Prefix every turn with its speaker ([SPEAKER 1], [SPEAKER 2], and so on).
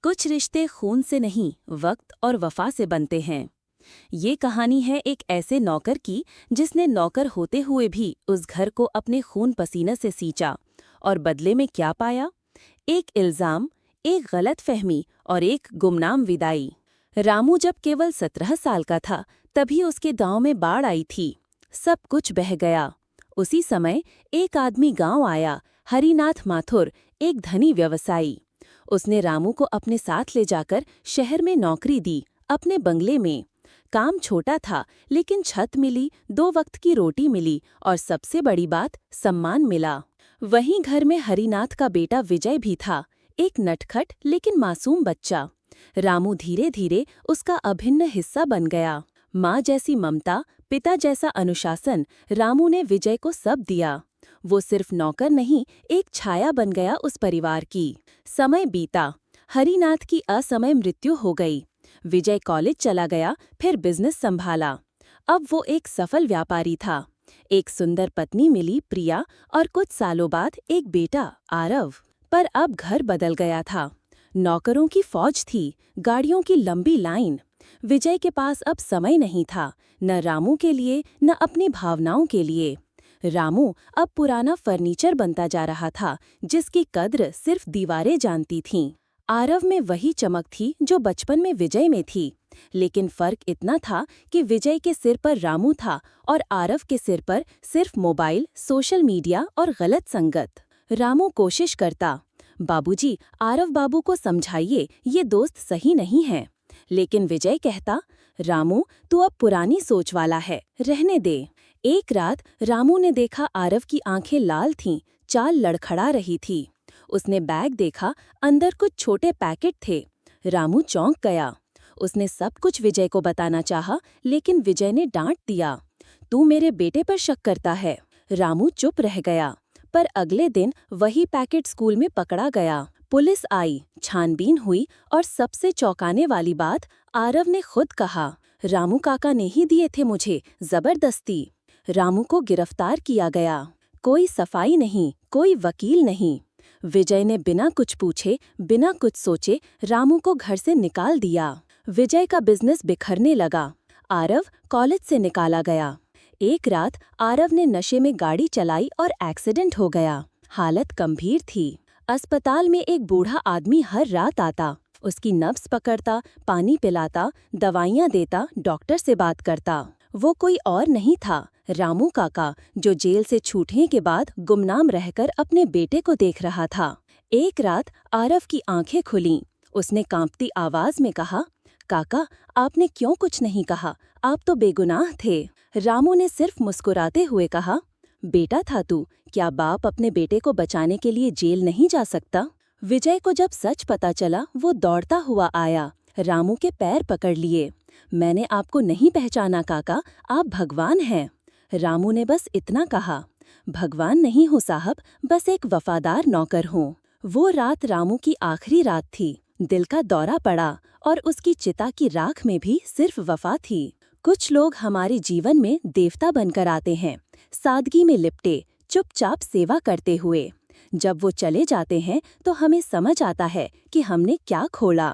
[SPEAKER 1] कुछ रिश्ते खून से नहीं, वक्त और वफा से बनते हैं। ये कहानी है एक ऐसे नौकर की जिसने नौकर होते हुए भी उस घर को अपने खून पसीने से सींचा। और बदले में क्या पाया? एक इल्जाम, एक गलत फहमी और एक गुमनाम विदाई। रामू जब केवल 17 साल का था तभी उसके गांव में बाढ़ आई थी। सब कुछ बह गया। उसी समय एक आदमी गांव आया, हरिनाथ माथुर, एक धनी व्यवसायी। उसने रामू को अपने साथ ले जाकर शहर में नौकरी दी, अपने बंगले में। काम छोटा था लेकिन छत मिली, 2 वक्त की रोटी मिली और सबसे बड़ी बात, सम्मान मिला। वहीं घर में हरिनाथ का बेटा विजय भी था, एक नटखट लेकिन मासूम बच्चा। रामू धीरे धीरे उसका अभिन्न हिस्सा बन गया। माँ जैसी ममता, पिता जैसा अनुशासन, रामू ने विजय को सब दिया। वो सिर्फ नौकर नहीं, एक छाया बन गया उस परिवार की। समय बीता, हरिनाथ की असमय मृत्यु हो गई। विजय कॉलेज चला गया, फिर बिजनेस संभाला। अब वो एक सफल व्यापारी था। एक सुंदर पत्नी मिली, प्रिया, और कुछ सालों बाद एक बेटा, आरव। पर अब घर बदल गया था। नौकरों की फौज थी, गाड़ियों की लंबी लाइन। विजय के पास अब समय नहीं था, न रामू के लिए न अपनी भावनाओं के लिए। रामू अब पुराना फर्नीचर बनता जा रहा था, जिसकी कद्र सिर्फ दीवारें जानती थीं। आरव में वही चमक थी जो बचपन में विजय में थी, लेकिन फर्क इतना था कि विजय के सिर पर रामू था और आरव के सिर पर सिर्फ मोबाइल, सोशल मीडिया और गलत संगत। रामू कोशिश करता, बाबूजी, आरव बाबू को समझाइए, ये दोस्त सही नहीं है। लेकिन विजय कहता, रामू, तू अब पुरानी सोच वाला है, रहने दे। एक रात रामू ने देखा आरव की आंखें लाल थीं, चाल लड़खड़ा रही थी। उसने बैग देखा, अंदर कुछ छोटे पैकेट थे। रामू चौंक गया। उसने सब कुछ विजय को बताना चाहा, लेकिन विजय ने डांट दिया, तू मेरे बेटे पर शक करता है। रामू चुप रह गया। पर अगले दिन वही पैकेट स्कूल में पकड़ा गया। पुलिस आई, छानबीन हुई और सबसे चौंकाने वाली बात, आरव ने खुद कहा, रामू काका ने ही दिए थे मुझे, जबरदस्ती। रामू को गिरफ्तार किया गया। कोई सफाई नहीं, कोई वकील नहीं। विजय ने बिना कुछ पूछे, बिना कुछ सोचे रामू को घर से निकाल दिया। विजय का बिजनेस बिखरने लगा। आरव कॉलेज से निकाला गया। एक रात आरव ने नशे में गाड़ी चलाई और एक्सीडेंट हो गया। हालत गंभीर थी। अस्पताल में एक बूढ़ा आदमी हर रात आता, उसकी नब्ज पकड़ता, पानी पिलाता, दवाइयाँ देता, डॉक्टर से बात करता। वो कोई और नहीं था, रामू काका, जो जेल से छूटने के बाद गुमनाम रहकर अपने बेटे को देख रहा था। एक रात आरव की आंखें खुलीं। उसने कांपती आवाज में कहा, काका, आपने क्यों कुछ नहीं कहा? आप तो बेगुनाह थे। रामू ने सिर्फ मुस्कुराते हुए कहा, बेटा था तू, क्या बाप अपने बेटे को बचाने के लिए जेल नहीं जा सकता? विजय को जब सच पता चला, वो दौड़ता हुआ आया, रामू के पैर पकड़ लिए। मैंने आपको नहीं पहचाना काका, आप भगवान हैं। रामू ने बस इतना कहा, भगवान नहीं हूँ साहब, बस एक वफादार नौकर हूँ। वो रात रामू की आखिरी रात थी। दिल का दौरा पड़ा और उसकी चिता की राख में भी सिर्फ वफा थी। कुछ लोग हमारे जीवन में देवता बनकर आते हैं, सादगी में लिपटे, चुपचाप सेवा करते हुए। जब वो चले जाते हैं तो हमें समझ आता है कि हमने क्या खोला।